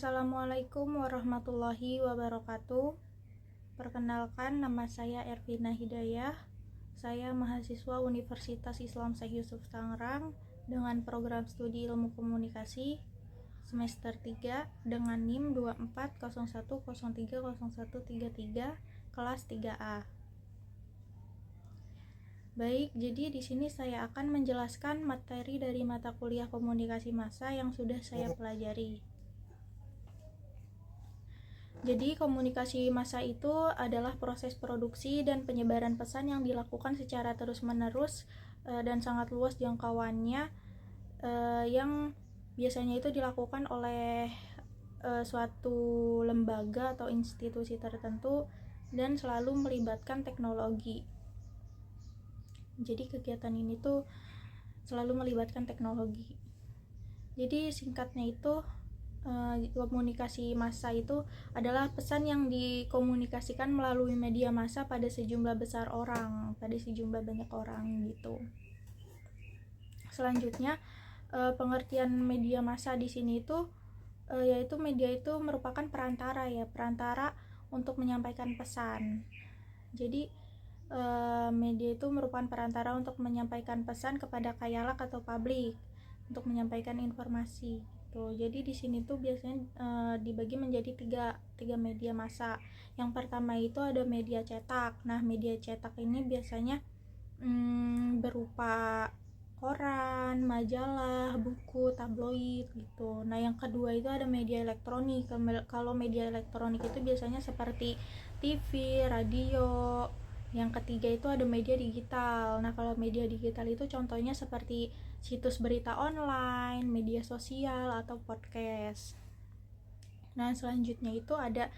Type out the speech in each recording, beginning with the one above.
Assalamualaikum warahmatullahi wabarakatuh. Perkenalkan, nama saya Ervina Hidayah. Saya mahasiswa Universitas Islam Syekh Yusuf Tangerang dengan program studi Ilmu Komunikasi semester 3 dengan NIM 2401030133 kelas 3A. Baik, jadi di sini saya akan menjelaskan materi dari mata kuliah Komunikasi Massa yang sudah saya pelajari. Jadi komunikasi massa itu adalah proses produksi dan penyebaran pesan yang dilakukan secara terus-menerus dan sangat luas jangkauannya, yang biasanya itu dilakukan oleh suatu lembaga atau institusi tertentu dan selalu melibatkan teknologi. Jadi kegiatan ini tuh selalu melibatkan teknologi. Jadi singkatnya itu, komunikasi massa itu adalah pesan yang dikomunikasikan melalui media massa pada sejumlah besar orang, pada sejumlah banyak orang gitu. Selanjutnya, pengertian media massa di sini itu yaitu media itu merupakan perantara untuk menyampaikan pesan. Jadi media itu merupakan perantara untuk menyampaikan pesan kepada khayalak atau publik untuk menyampaikan informasi. Jadi di sini tuh biasanya dibagi menjadi tiga media massa. Yang pertama itu ada media cetak. Nah, media cetak ini biasanya berupa koran, majalah, buku, tabloid gitu. Nah, yang kedua itu ada media elektronik. Kalau media elektronik itu biasanya seperti TV, radio. Yang ketiga itu ada media digital. Nah, kalau media digital itu contohnya seperti situs berita online, media sosial, atau podcast. Nah, selanjutnya itu ada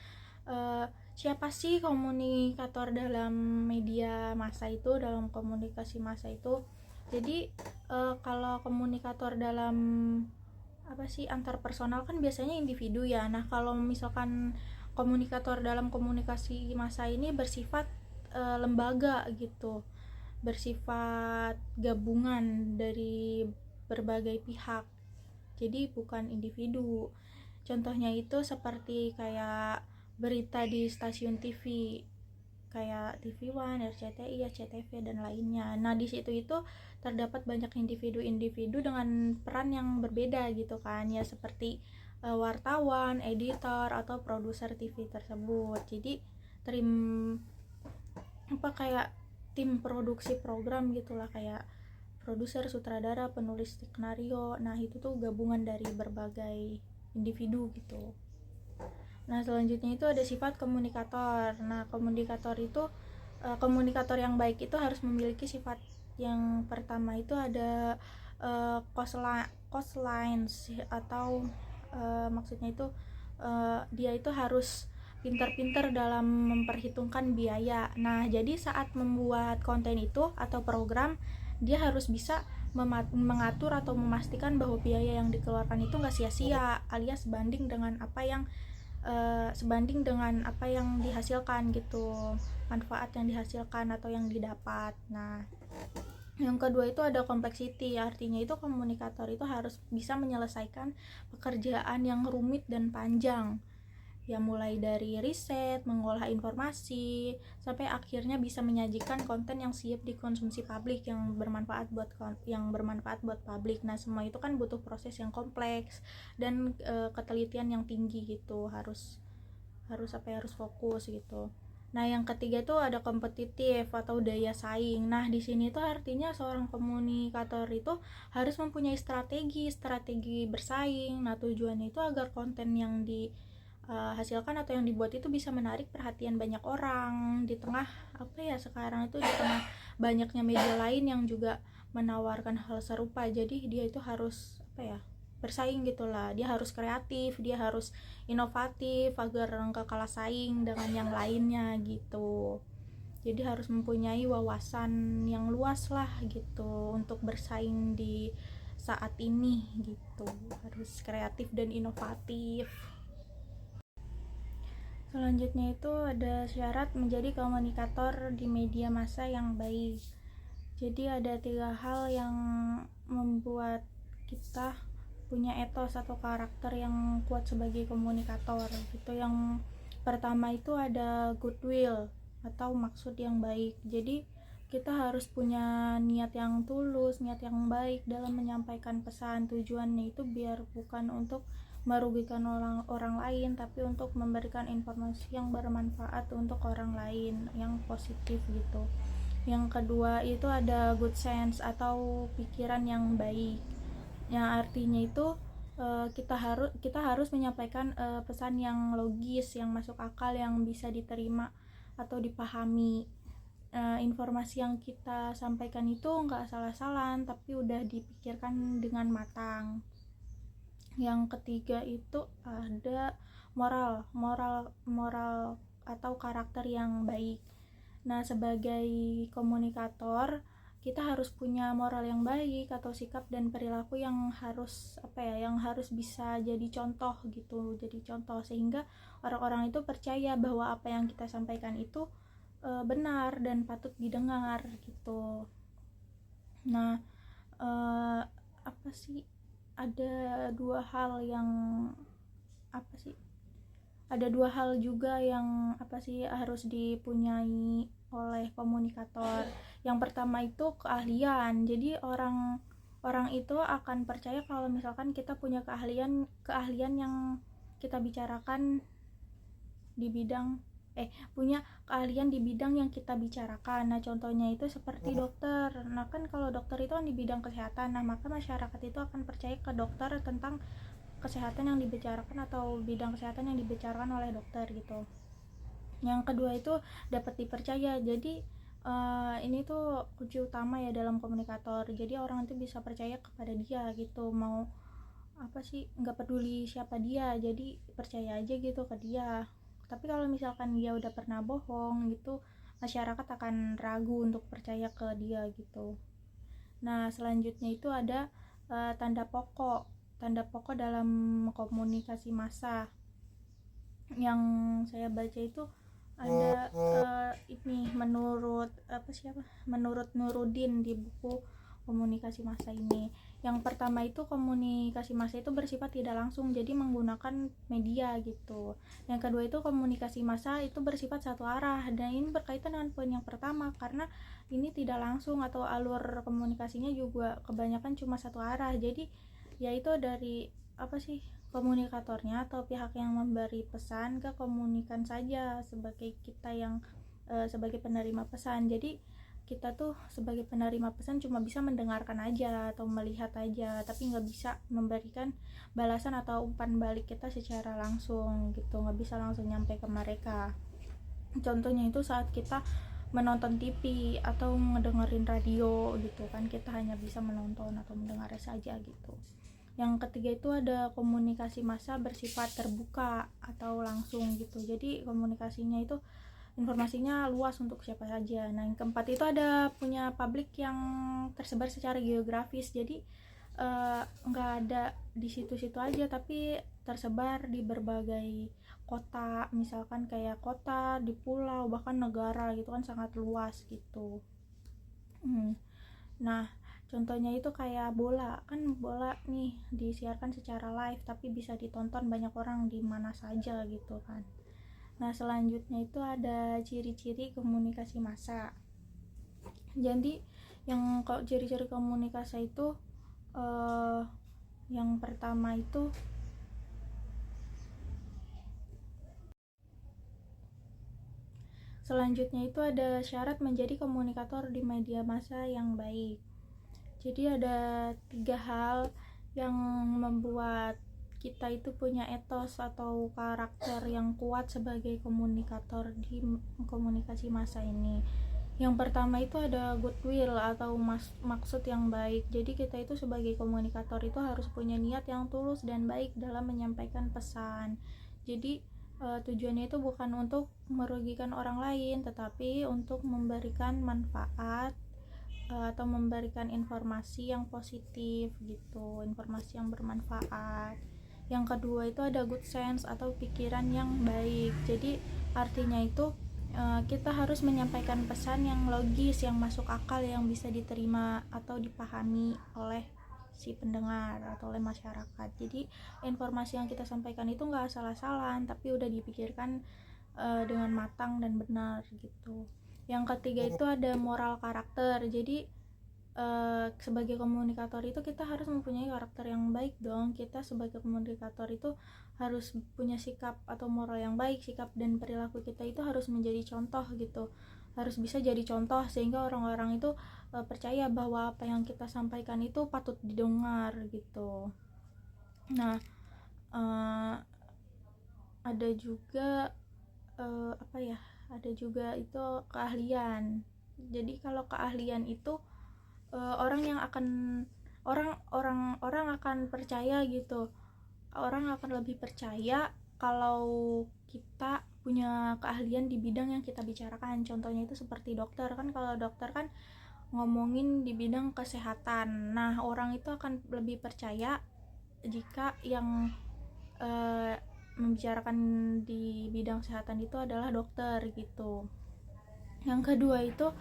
siapa sih komunikator dalam media massa itu, dalam komunikasi massa itu. Jadi kalau komunikator dalam antar personal kan biasanya individu ya. Nah, kalau misalkan komunikator dalam komunikasi massa ini bersifat lembaga gitu, bersifat gabungan dari berbagai pihak, jadi bukan individu. Contohnya itu seperti kayak berita di stasiun TV kayak TV One, RCTI, SCTV dan lainnya. Nah, di situ itu terdapat banyak individu-individu dengan peran yang berbeda gitu kan ya, seperti wartawan, editor, atau produser TV tersebut. Jadi kayak tim produksi program gitulah, kayak produser, sutradara, penulis skenario. Nah, itu tuh gabungan dari berbagai individu gitu. Nah, selanjutnya itu ada sifat komunikator. Nah, komunikator yang baik itu harus memiliki sifat yang pertama itu ada cost lines, atau maksudnya itu dia itu harus pintar-pintar dalam memperhitungkan biaya. Nah, jadi saat membuat konten itu atau program, dia harus bisa mengatur atau memastikan bahwa biaya yang dikeluarkan itu nggak sia-sia, alias sebanding dengan apa yang dihasilkan gitu, manfaat yang dihasilkan atau yang didapat. Nah, yang kedua itu ada complexity, artinya itu komunikator itu harus bisa menyelesaikan pekerjaan yang rumit dan panjang, ya mulai dari riset, mengolah informasi, sampai akhirnya bisa menyajikan konten yang siap dikonsumsi publik, yang bermanfaat buat publik. Nah, semua itu kan butuh proses yang kompleks dan ketelitian yang tinggi gitu, harus fokus gitu. Nah, yang ketiga itu ada kompetitif atau daya saing. Nah, di sini tuh artinya seorang komunikator itu harus mempunyai strategi bersaing. Nah, tujuannya itu agar konten yang hasilkan atau yang dibuat itu bisa menarik perhatian banyak orang di tengah sekarang itu di tengah banyaknya media lain yang juga menawarkan hal serupa. Jadi dia itu harus bersaing gitulah, dia harus kreatif, dia harus inovatif agar enggak kalah saing dengan yang lainnya gitu. Jadi harus mempunyai wawasan yang luas lah gitu untuk bersaing di saat ini gitu, harus kreatif dan inovatif. Selanjutnya itu ada syarat menjadi komunikator di media massa yang baik. Jadi ada 3 hal yang membuat kita punya etos atau karakter yang kuat sebagai komunikator gitu. Yang pertama itu ada goodwill atau maksud yang baik. Jadi kita harus punya niat yang tulus, niat yang baik dalam menyampaikan pesan. Tujuannya itu biar bukan untuk merugikan orang lain, tapi untuk memberikan informasi yang bermanfaat untuk orang lain, yang positif gitu. Yang kedua itu ada good sense atau pikiran yang baik, yang artinya itu kita harus menyampaikan pesan yang logis, yang masuk akal, yang bisa diterima atau dipahami. Informasi yang kita sampaikan itu nggak asal-asalan, tapi udah dipikirkan dengan matang. Yang ketiga itu ada moral atau karakter yang baik. Nah, sebagai komunikator kita harus punya moral yang baik atau sikap dan perilaku yang harus yang harus bisa jadi contoh gitu, jadi contoh sehingga orang-orang itu percaya bahwa apa yang kita sampaikan itu benar dan patut didengar gitu. Nah, apa sih ada dua hal yang ada dua hal juga yang harus dipunyai oleh komunikator. Yang pertama itu keahlian. Jadi orang itu akan percaya kalau misalkan kita punya keahlian yang kita bicarakan di bidang punya keahlian di bidang yang kita bicarakan. Nah, contohnya itu seperti dokter. Nah, kan kalau dokter itu kan di bidang kesehatan. Nah, maka masyarakat itu akan percaya ke dokter tentang kesehatan yang dibicarakan atau bidang kesehatan yang dibicarakan oleh dokter gitu. Yang kedua itu dapat dipercaya. Jadi ini tuh kunci utama ya dalam komunikator. Jadi orang itu bisa percaya kepada dia gitu, mau nggak peduli siapa dia, jadi percaya aja gitu ke dia. Tapi kalau misalkan dia udah pernah bohong gitu, masyarakat akan ragu untuk percaya ke dia gitu. Nah, selanjutnya itu ada tanda pokok dalam komunikasi massa. Yang saya baca itu ada ini menurut Nuruddin di buku komunikasi massa ini. Yang pertama itu komunikasi massa itu bersifat tidak langsung, jadi menggunakan media gitu. Yang kedua itu komunikasi massa itu bersifat satu arah, dan ini berkaitan dengan poin yang pertama karena ini tidak langsung atau alur komunikasinya juga kebanyakan cuma satu arah. Jadi yaitu dari komunikatornya atau pihak yang memberi pesan ke komunikan saja sebagai kita yang sebagai penerima pesan. Jadi kita tuh sebagai penerima pesan cuma bisa mendengarkan aja atau melihat aja, tapi nggak bisa memberikan balasan atau umpan balik kita secara langsung gitu, nggak bisa langsung nyampe ke mereka. Contohnya itu saat kita menonton TV atau ngedengerin radio gitu kan, kita hanya bisa menonton atau mendengar saja gitu. Yang ketiga itu ada komunikasi massa bersifat terbuka atau langsung gitu, jadi komunikasinya itu informasinya luas untuk siapa saja. Nah, yang keempat itu ada punya publik yang tersebar secara geografis, jadi nggak ada di situ-situ aja, tapi tersebar di berbagai kota, misalkan kayak kota, di pulau, bahkan negara gitu kan, sangat luas gitu. Nah, contohnya itu kayak bola nih disiarkan secara live tapi bisa ditonton banyak orang di mana saja gitu kan. Nah, selanjutnya itu ada ciri-ciri komunikasi massa. Jadi yang ciri-ciri komunikasi itu yang pertama itu selanjutnya itu ada syarat menjadi komunikator di media massa yang baik. Jadi ada 3 hal yang membuat kita itu punya etos atau karakter yang kuat sebagai komunikator di komunikasi massa ini. Yang pertama itu ada goodwill atau maksud yang baik. Jadi kita itu sebagai komunikator itu harus punya niat yang tulus dan baik dalam menyampaikan pesan. Jadi tujuannya itu bukan untuk merugikan orang lain, tetapi untuk memberikan manfaat atau memberikan informasi yang positif gitu, informasi yang bermanfaat. Yang kedua itu ada good sense atau pikiran yang baik. Jadi artinya itu kita harus menyampaikan pesan yang logis, yang masuk akal, yang bisa diterima atau dipahami oleh si pendengar atau oleh masyarakat. Jadi informasi yang kita sampaikan itu nggak asal-asalan, tapi udah dipikirkan dengan matang dan benar gitu. Yang ketiga itu ada moral karakter. Jadi sebagai komunikator itu kita harus mempunyai karakter yang baik dong. Kita sebagai komunikator itu harus punya sikap atau moral yang baik. Sikap dan perilaku kita itu harus menjadi contoh gitu, harus bisa jadi contoh sehingga orang-orang itu percaya bahwa apa yang kita sampaikan itu patut didengar gitu. Nah, ada juga ada juga itu keahlian. Jadi kalau keahlian itu orang akan percaya gitu. Orang akan lebih percaya kalau kita punya keahlian di bidang yang kita bicarakan. Contohnya itu seperti dokter kan, kalau dokter kan ngomongin di bidang kesehatan. Nah, orang itu akan lebih percaya jika yang membicarakan di bidang kesehatan itu adalah dokter gitu. Yang kedua itu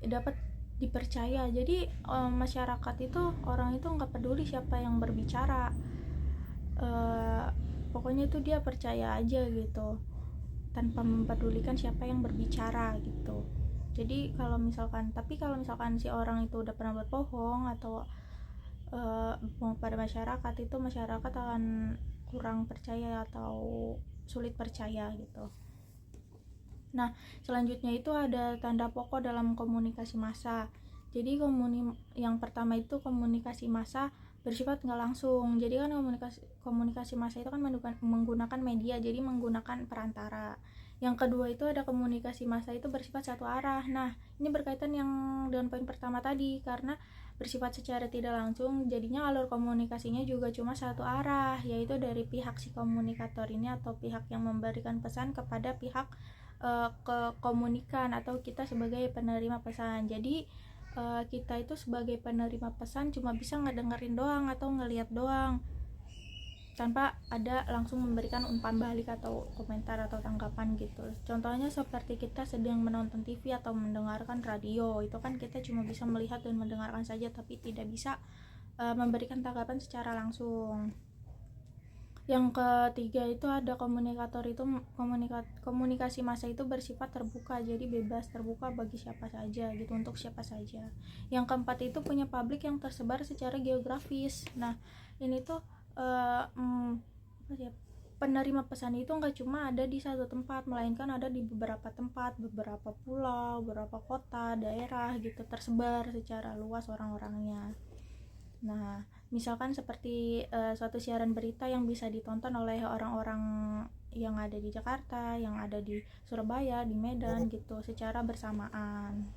dapat dipercaya. Jadi masyarakat itu, orang itu nggak peduli siapa yang berbicara, pokoknya itu dia percaya aja gitu tanpa mempedulikan siapa yang berbicara gitu. Jadi kalau misalkan si orang itu udah pernah berbohong atau bohong pada masyarakat, itu masyarakat akan kurang percaya atau sulit percaya gitu. Nah, selanjutnya itu ada tanda pokok dalam komunikasi massa. Jadi yang pertama itu komunikasi massa bersifat nggak langsung. Jadi kan komunikasi massa itu kan menggunakan media, jadi menggunakan perantara. Yang kedua itu ada komunikasi massa itu bersifat satu arah. Nah, ini berkaitan yang dengan poin pertama tadi, karena bersifat secara tidak langsung, jadinya alur komunikasinya juga cuma satu arah, yaitu dari pihak si komunikator ini atau pihak yang memberikan pesan kepada pihak ke komunikan atau kita sebagai penerima pesan. Jadi kita itu sebagai penerima pesan cuma bisa ngedengerin doang atau ngelihat doang tanpa ada langsung memberikan umpan balik atau komentar atau tanggapan gitu. Contohnya seperti kita sedang menonton TV atau mendengarkan radio, itu kan kita cuma bisa melihat dan mendengarkan saja, tapi tidak bisa memberikan tanggapan secara langsung. Yang ketiga itu ada komunikator itu komunikasi massa itu bersifat terbuka, jadi bebas terbuka bagi siapa saja gitu, untuk siapa saja. Yang keempat itu punya publik yang tersebar secara geografis. Nah, ini tuh penerima pesan itu nggak cuma ada di satu tempat, melainkan ada di beberapa tempat, beberapa pulau, beberapa kota, daerah gitu, tersebar secara luas orang-orangnya. Nah, misalkan seperti suatu siaran berita yang bisa ditonton oleh orang-orang yang ada di Jakarta, yang ada di Surabaya, di Medan gitu, secara bersamaan.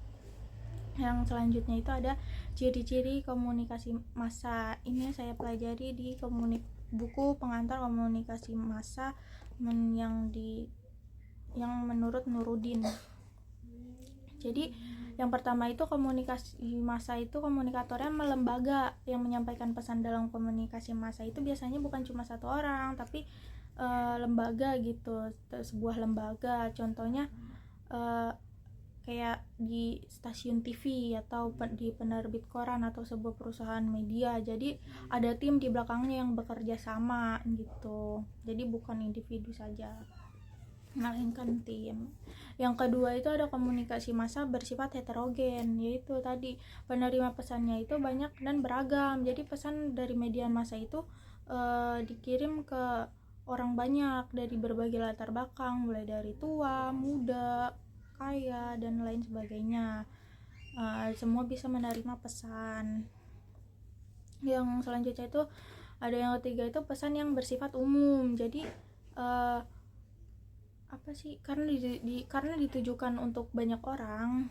Yang selanjutnya itu ada ciri-ciri komunikasi massa. Ini saya pelajari di buku pengantar komunikasi massa yang menurut Nurudin. Jadi yang pertama itu komunikasi massa itu komunikatornya melembaga. Yang menyampaikan pesan dalam komunikasi massa itu biasanya bukan cuma satu orang, tapi lembaga gitu, sebuah lembaga. Contohnya kayak di stasiun TV atau di penerbit koran atau sebuah perusahaan media. Jadi ada tim di belakangnya yang bekerja sama gitu. Jadi bukan individu saja, melainkan tim. Yang kedua itu ada komunikasi massa bersifat heterogen, yaitu tadi penerima pesannya itu banyak dan beragam. Jadi pesan dari media massa itu dikirim ke orang banyak dari berbagai latar belakang, mulai dari tua, muda, kaya, dan lain sebagainya. Semua bisa menerima pesan. Yang selanjutnya itu ada yang ketiga itu pesan yang bersifat umum. Jadi karena ditujukan untuk banyak orang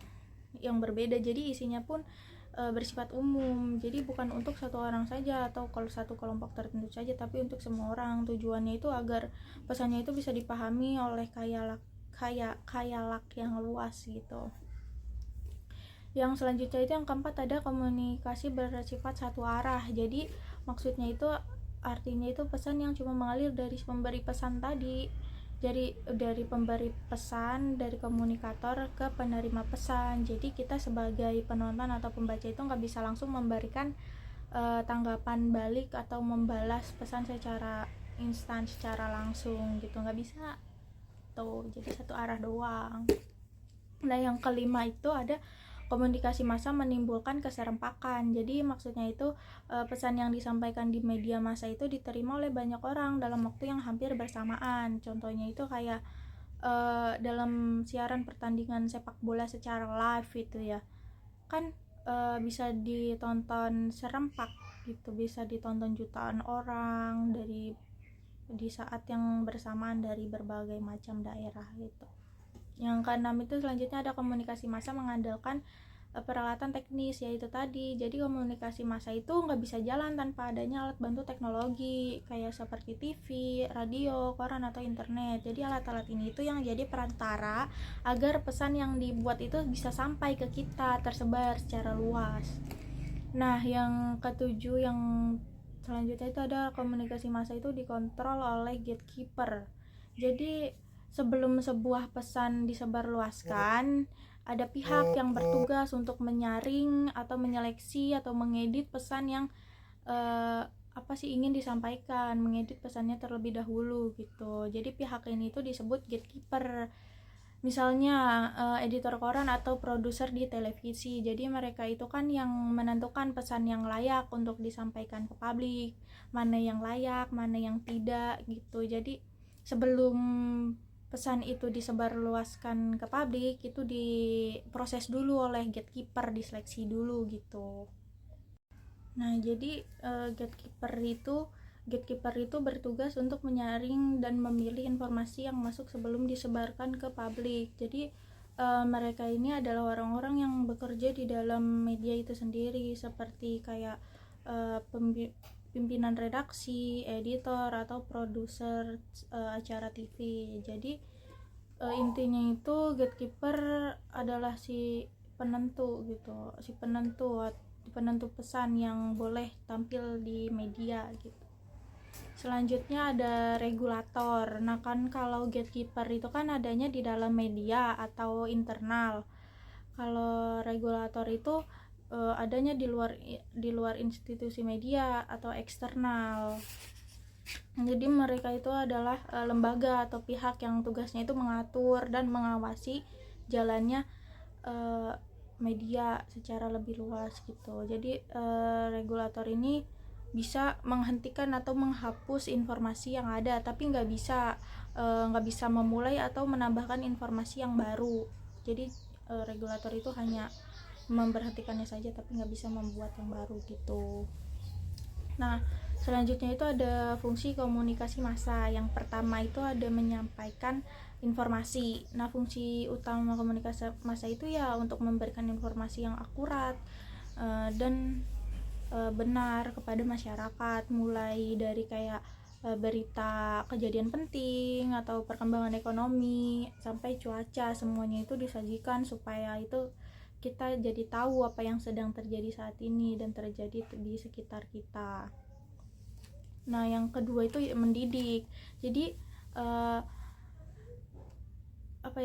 yang berbeda, jadi isinya pun bersifat umum. Jadi bukan untuk satu orang saja atau kalau satu kelompok tertentu saja, tapi untuk semua orang. Tujuannya itu agar pesannya itu bisa dipahami oleh khayalak yang luas gitu. Yang selanjutnya itu yang keempat ada komunikasi bersifat satu arah. Jadi maksudnya itu artinya itu pesan yang cuma mengalir dari pemberi pesan tadi. dari pemberi pesan, dari komunikator ke penerima pesan. Jadi kita sebagai penonton atau pembaca itu nggak bisa langsung memberikan tanggapan balik atau membalas pesan secara instan, secara langsung gitu, nggak bisa tuh, jadi satu arah doang. Nah yang kelima itu ada komunikasi massa menimbulkan keserempakan. Jadi maksudnya itu pesan yang disampaikan di media massa itu diterima oleh banyak orang dalam waktu yang hampir bersamaan. Contohnya itu kayak dalam siaran pertandingan sepak bola secara live itu ya, kan bisa ditonton serempak gitu, bisa ditonton jutaan orang di saat yang bersamaan dari berbagai macam daerah gitu. Yang keenam itu selanjutnya ada komunikasi massa mengandalkan peralatan teknis, yaitu tadi. Jadi komunikasi massa itu nggak bisa jalan tanpa adanya alat bantu teknologi kayak seperti TV, radio, koran atau internet. Jadi alat-alat ini itu yang jadi perantara agar pesan yang dibuat itu bisa sampai ke kita, tersebar secara luas. Nah yang ketujuh yang selanjutnya itu ada komunikasi massa itu dikontrol oleh gatekeeper. Jadi sebelum sebuah pesan disebarluaskan, ada pihak yang bertugas untuk menyaring atau menyeleksi atau mengedit pesan yang ingin disampaikan, mengedit pesannya terlebih dahulu gitu. Jadi pihak ini itu disebut gatekeeper. Misalnya editor koran atau produser di televisi. Jadi mereka itu kan yang menentukan pesan yang layak untuk disampaikan ke publik, mana yang layak, mana yang tidak gitu. Jadi sebelum pesan itu disebarluaskan ke publik, itu diproses dulu oleh gatekeeper, diseleksi dulu gitu. Nah jadi gatekeeper itu bertugas untuk menyaring dan memilih informasi yang masuk sebelum disebarkan ke publik. Jadi mereka ini adalah orang-orang yang bekerja di dalam media itu sendiri, seperti kayak pimpinan redaksi, editor atau produser acara TV. Jadi intinya itu gatekeeper adalah si penentu gitu, si penentu pesan yang boleh tampil di media gitu. Selanjutnya ada regulator. Nah kan kalau gatekeeper itu kan adanya di dalam media atau internal. Kalau regulator itu adanya di luar institusi media atau eksternal. Jadi mereka itu adalah lembaga atau pihak yang tugasnya itu mengatur dan mengawasi jalannya media secara lebih luas gitu. Jadi regulator ini bisa menghentikan atau menghapus informasi yang ada, tapi nggak bisa memulai atau menambahkan informasi yang baru. Jadi regulator itu hanya memberhentikannya saja, tapi nggak bisa membuat yang baru gitu. Nah selanjutnya itu ada fungsi komunikasi massa. Yang pertama itu ada menyampaikan informasi. Nah fungsi utama komunikasi massa itu ya untuk memberikan informasi yang akurat dan benar kepada masyarakat, mulai dari kayak berita kejadian penting atau perkembangan ekonomi sampai cuaca, semuanya itu disajikan supaya itu kita jadi tahu apa yang sedang terjadi saat ini dan terjadi di sekitar kita. Nah yang kedua itu mendidik. Jadi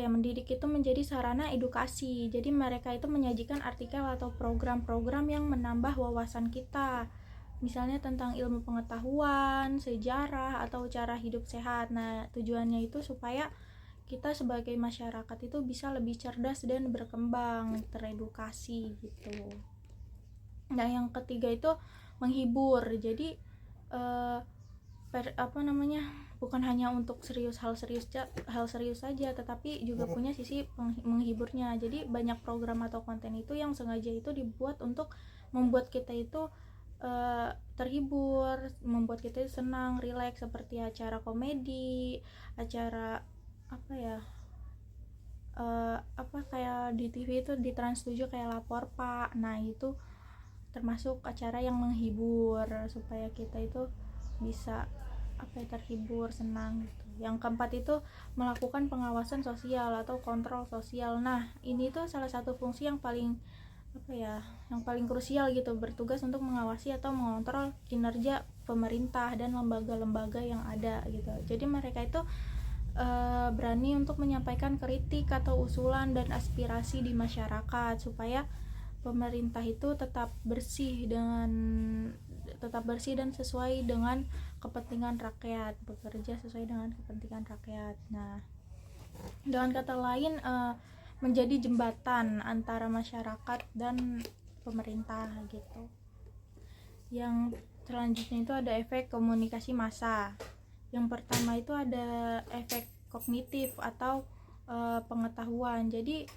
mendidik itu menjadi sarana edukasi. Jadi mereka itu menyajikan artikel atau program-program yang menambah wawasan kita, misalnya tentang ilmu pengetahuan, sejarah, atau cara hidup sehat. Nah tujuannya itu supaya kita sebagai masyarakat itu bisa lebih cerdas dan berkembang, teredukasi gitu. Nah yang ketiga itu menghibur. Jadi bukan hanya untuk hal serius saja, tetapi juga punya sisi menghiburnya. Jadi banyak program atau konten itu yang sengaja itu dibuat untuk membuat kita itu terhibur, membuat kita senang, rileks, seperti acara komedi, acara kayak di TV itu di Trans 7 kayak Lapor Pak. Nah itu termasuk acara yang menghibur supaya kita itu bisa terhibur, senang gitu. Yang keempat itu melakukan pengawasan sosial atau kontrol sosial. Nah ini tuh salah satu fungsi yang paling krusial gitu, bertugas untuk mengawasi atau mengontrol kinerja pemerintah dan lembaga-lembaga yang ada gitu. Jadi mereka itu berani untuk menyampaikan kritik atau usulan dan aspirasi di masyarakat supaya pemerintah itu tetap bersih dan sesuai dengan kepentingan rakyat, bekerja sesuai dengan kepentingan rakyat. Nah, dengan kata lain menjadi jembatan antara masyarakat dan pemerintah gitu. Yang selanjutnya itu ada efek komunikasi massa. Yang pertama itu ada efek kognitif atau pengetahuan. Jadi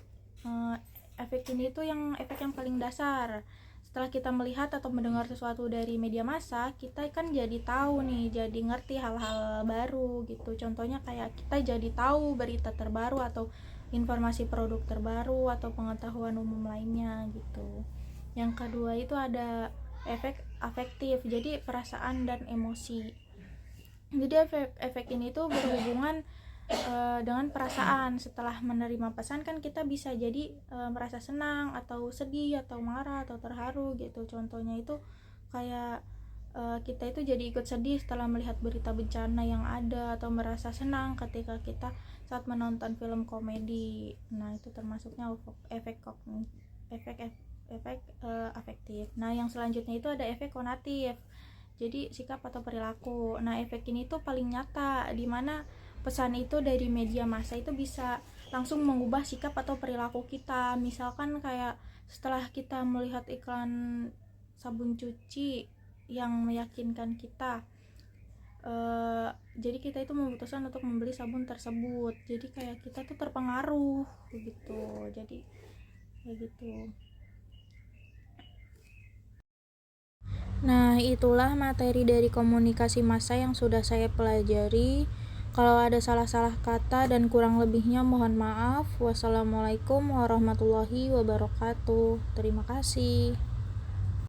efek ini tuh efek yang paling dasar. Setelah kita melihat atau mendengar sesuatu dari media massa, kita kan jadi tahu nih, jadi ngerti hal-hal baru gitu. Contohnya kayak kita jadi tahu berita terbaru atau informasi produk terbaru atau pengetahuan umum lainnya gitu. Yang kedua itu ada efek afektif, jadi perasaan dan emosi. Jadi efek ini tuh berhubungan dengan perasaan. Setelah menerima pesan kan kita bisa jadi merasa senang atau sedih atau marah atau terharu gitu. Contohnya itu kayak kita itu jadi ikut sedih setelah melihat berita bencana yang ada, atau merasa senang ketika kita saat menonton film komedi. Nah, itu termasuknya efek afektif. Nah, yang selanjutnya itu ada efek konatif, jadi sikap atau perilaku. Nah, efek ini tuh paling nyata, di mana pesan itu dari media massa itu bisa langsung mengubah sikap atau perilaku kita. Misalkan kayak setelah kita melihat iklan sabun cuci yang meyakinkan kita, jadi kita itu memutuskan untuk membeli sabun tersebut. Jadi kayak kita tuh terpengaruh begitu. Jadi kayak gitu. Nah, itulah materi dari komunikasi massa yang sudah saya pelajari. Kalau ada salah-salah kata dan kurang lebihnya mohon maaf. Wassalamualaikum warahmatullahi wabarakatuh. Terima kasih.